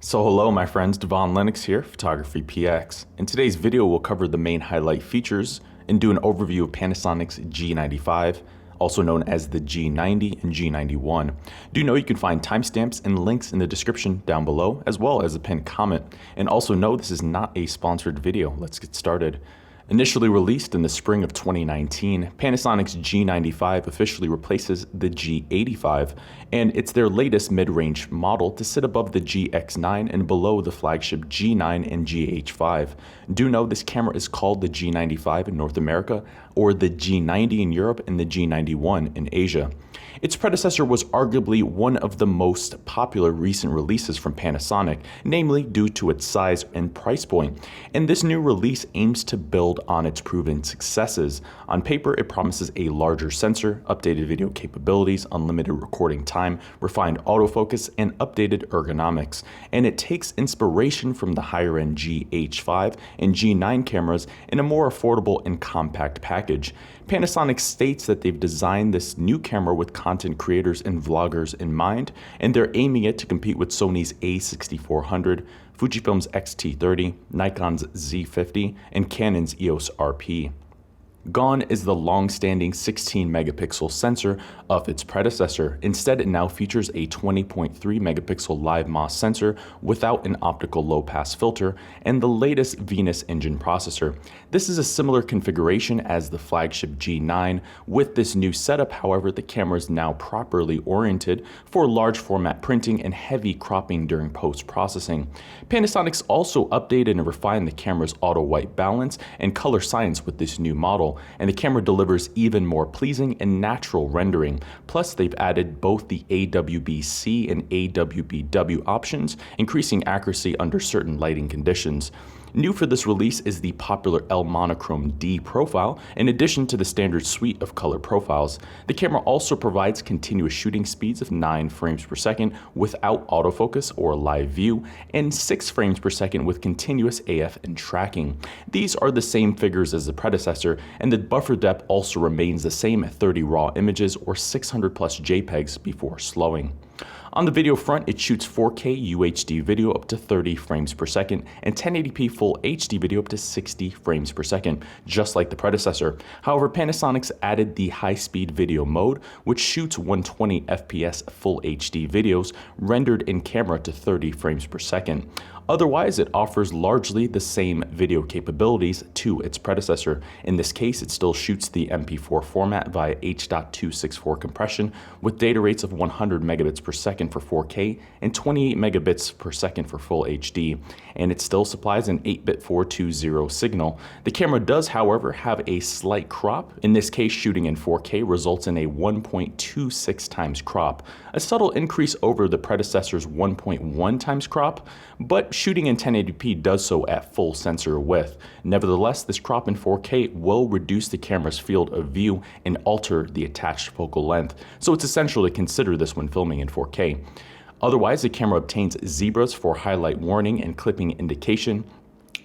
So hello my friends, Devaun Lennox here, PhotographyPX. In today's video we'll cover the main highlight features and do an overview of Panasonic's G95, also known as the G90 and G91. Do know you can find timestamps and links in the description down below, as well as a pinned comment. And also know this is not a sponsored video. Let's get started. Initially released in the spring of 2019, Panasonic's G95 officially replaces the G85, and it's their latest mid-range model to sit above the GX9 and below the flagship G9 and GH5. Do know this camera is called the G95 in North America, or the G90 in Europe, and the G91 in Asia. Its predecessor was arguably one of the most popular recent releases from Panasonic, namely due to its size and price point, and this new release aims to build on its proven successes. On paper, it promises a larger sensor, updated video capabilities, unlimited recording time, refined autofocus, and updated ergonomics, and it takes inspiration from the higher-end GH5 and G9 cameras in a more affordable and compact package. Panasonic states that they've designed this new camera with content creators and vloggers in mind, and they're aiming it to compete with Sony's A6400, Fujifilm's X-T30, Nikon's Z50, and Canon's EOS RP. Gone is the long-standing 16-megapixel sensor of its predecessor. Instead, it now features a 20.3-megapixel live MOS sensor without an optical low-pass filter and the latest Venus engine processor. This is a similar configuration as the flagship G9. With this new setup, however, the camera is now properly oriented for large format printing and heavy cropping during post-processing. Panasonic's also updated and refined the camera's auto-white balance and color science with this new model, and the camera delivers even more pleasing and natural rendering. Plus, they've added both the AWB-C and AWB-W options, increasing accuracy under certain lighting conditions. New for this release is the popular L monochrome D profile, in addition to the standard suite of color profiles. The camera also provides continuous shooting speeds of 9 frames per second without autofocus or live view, and 6 frames per second with continuous AF and tracking. These are the same figures as the predecessor, and the buffer depth also remains the same at 30 raw images or 600 plus JPEGs before slowing. On the video front, it shoots 4K UHD video up to 30 frames per second and 1080p full HD video up to 60 frames per second, just like the predecessor. However, Panasonic's added the high-speed video mode, which shoots 120 FPS full HD videos rendered in camera to 30 frames per second. Otherwise, it offers largely the same video capabilities to its predecessor. In this case, it still shoots the MP4 format via H.264 compression with data rates of 100 megabits per second for 4K and 28 megabits per second for full HD, and it still supplies an 8-bit 420 signal. The camera does, however, have a slight crop. In this case, shooting in 4K results in a 1.26 times crop, a subtle increase over the predecessor's 1.1 times crop, but shooting in 1080p does so at full sensor width. Nevertheless, this crop in 4K will reduce the camera's field of view and alter the attached focal length, so it's essential to consider this when filming in 4K. Otherwise, the camera obtains zebras for highlight warning and clipping indication.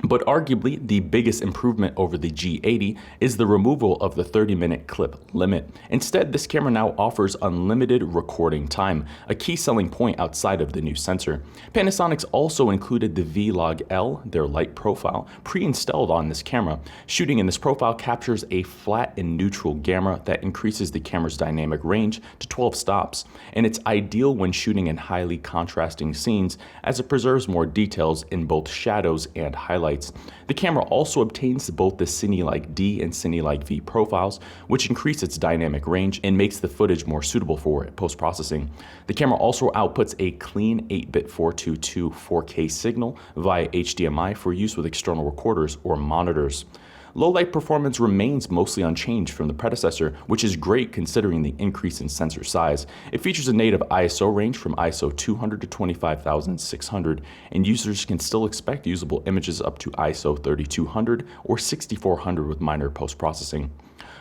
But arguably, the biggest improvement over the G80 is the removal of the 30-minute clip limit. Instead, this camera now offers unlimited recording time, a key selling point outside of the new sensor. Panasonic's also included the V-Log-L, their light profile, pre-installed on this camera. Shooting in this profile captures a flat and neutral gamma that increases the camera's dynamic range to 12 stops, and it's ideal when shooting in highly contrasting scenes as it preserves more details in both shadows and highlights. The camera also obtains both the Cine-like D and Cine-like V profiles, which increase its dynamic range and makes the footage more suitable for post-processing. The camera also outputs a clean 8-bit 422 4K signal via HDMI for use with external recorders or monitors. Low-light performance remains mostly unchanged from the predecessor, which is great considering the increase in sensor size. It features a native ISO range from ISO 200 to 25,600, and users can still expect usable images up to ISO 3200 or 6400 with minor post-processing.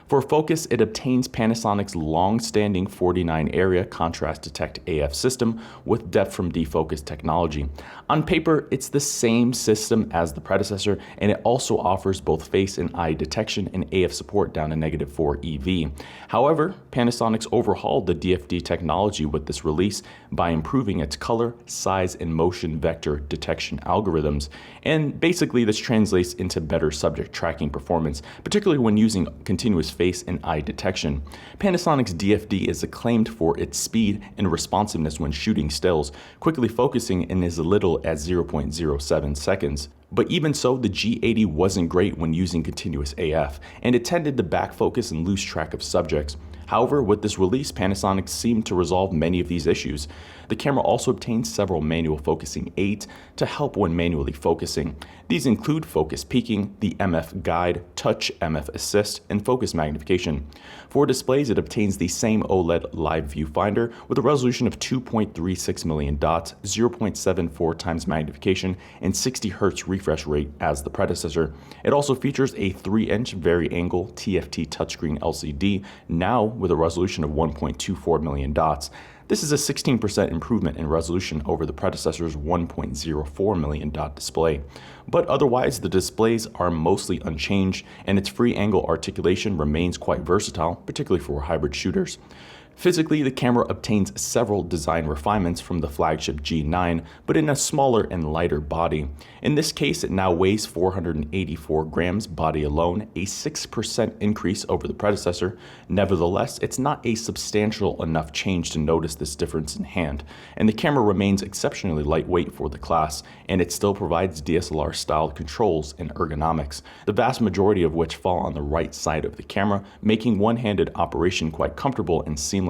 For focus, it obtains Panasonic's long-standing 49 area contrast detect AF system with depth from defocus technology. On paper, it's the same system as the predecessor, and it also offers both face and eye detection and AF support down to -4 EV. However, Panasonic's overhauled the DFD technology with this release by improving its color, size, and motion vector detection algorithms. And basically, this translates into better subject tracking performance, particularly when using continuous face and eye detection. Panasonic's DFD is acclaimed for its speed and responsiveness when shooting stills, quickly focusing in as little as 0.07 seconds. But even so, the G80 wasn't great when using continuous AF, and it tended to back focus and lose track of subjects. However, with this release, Panasonic seemed to resolve many of these issues. The camera also obtains several manual focusing aids to help when manually focusing. These include focus peaking, the MF guide, touch MF assist, and focus magnification. For displays, it obtains the same OLED live viewfinder with a resolution of 2.36 million dots, 0.74 times magnification, and 60 Hz refresh rate as the predecessor. It also features a 3-inch vari-angle TFT touchscreen LCD, now with a resolution of 1.24 million dots. This is a 16% improvement in resolution over the predecessor's 1.04 million dot display. But otherwise, the displays are mostly unchanged, and its free angle articulation remains quite versatile, particularly for hybrid shooters. Physically, the camera obtains several design refinements from the flagship G9, but in a smaller and lighter body. In this case, it now weighs 484 grams body alone, a 6% increase over the predecessor. Nevertheless, it's not a substantial enough change to notice this difference in hand, and the camera remains exceptionally lightweight for the class, and it still provides DSLR-styled controls and ergonomics, the vast majority of which fall on the right side of the camera, making one-handed operation quite comfortable and seamless.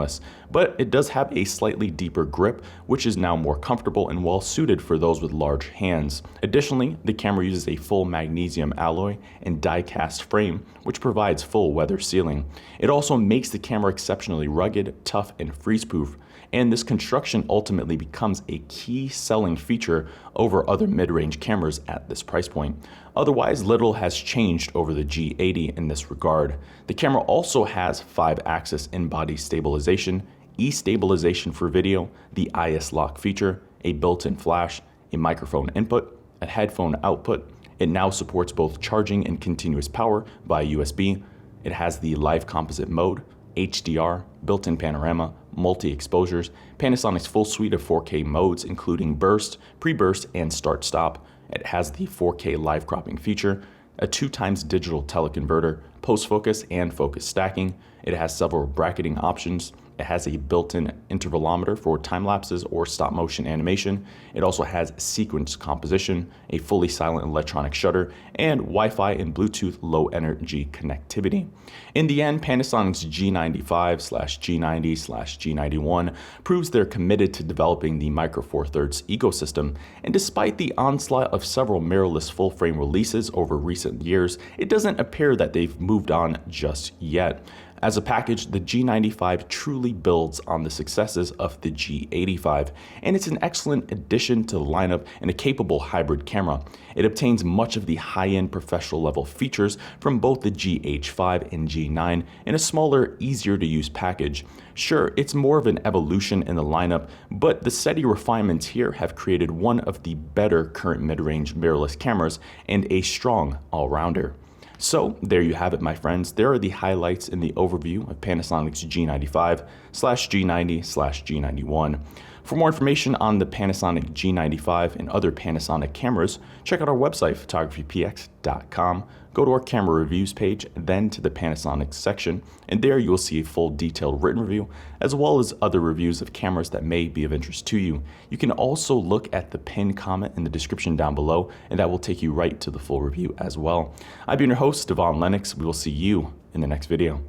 But it does have a slightly deeper grip, which is now more comfortable and well suited for those with large hands. Additionally, the camera uses a full magnesium alloy and die-cast frame, which provides full weather sealing. It also makes the camera exceptionally rugged, tough, and freeze-proof, and this construction ultimately becomes a key selling feature over other mid-range cameras at this price point. Otherwise, little has changed over the G80 in this regard. The camera also has 5-axis in-body stabilization, E-stabilization for video, the IS lock feature, a built-in flash, a microphone input, a headphone output. It now supports both charging and continuous power via USB. It has the live composite mode, HDR, built-in panorama, multi-exposures, Panasonic's full suite of 4K modes including burst, pre-burst, and start-stop. It has the 4K live cropping feature, a 2x digital teleconverter, post-focus and focus stacking. It has several bracketing options. It has a built-in intervalometer for time lapses or stop motion animation. It also has sequence composition, a fully silent electronic shutter, and Wi-Fi and Bluetooth low energy connectivity. In the end, Panasonic's G95/G90/G91 proves they're committed to developing the Micro Four Thirds ecosystem, and despite the onslaught of several mirrorless full-frame releases over recent years, it doesn't appear that they've moved on just yet. As a package, the G95 truly builds on the successes of the G85, and it's an excellent addition to the lineup and a capable hybrid camera. It obtains much of the high-end professional level features from both the GH5 and G9 in a smaller, easier to use package. Sure, it's more of an evolution in the lineup, but the steady refinements here have created one of the better current mid-range mirrorless cameras and a strong all-rounder. So there you have it, my friends. There are the highlights in the overview of Panasonic's G95/G90/G91. For more information on the Panasonic G95 and other Panasonic cameras, check out our website, PhotographyPX.com. Go to our camera reviews page, then to the Panasonic section, and there you'll see a full detailed written review, as well as other reviews of cameras that may be of interest to you. You can also look at the pinned comment in the description down below, and that will take you right to the full review as well. I've been your host, Devaun Lennox. We will see you in the next video.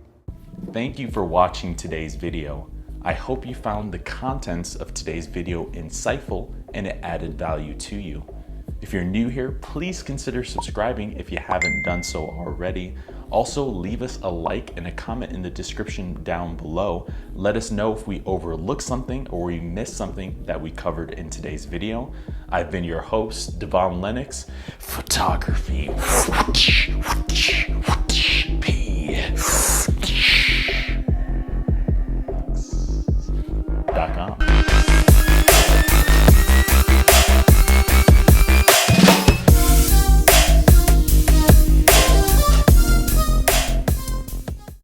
Thank you for watching today's video. I hope you found the contents of today's video insightful and it added value to you. If you're new here, please consider subscribing if you haven't done so already. Also, leave us a like and a comment in the description down below. Let us know if we overlooked something or we missed something that we covered in today's video. I've been your host, Devaun Lennox. Photography. photographypx.com.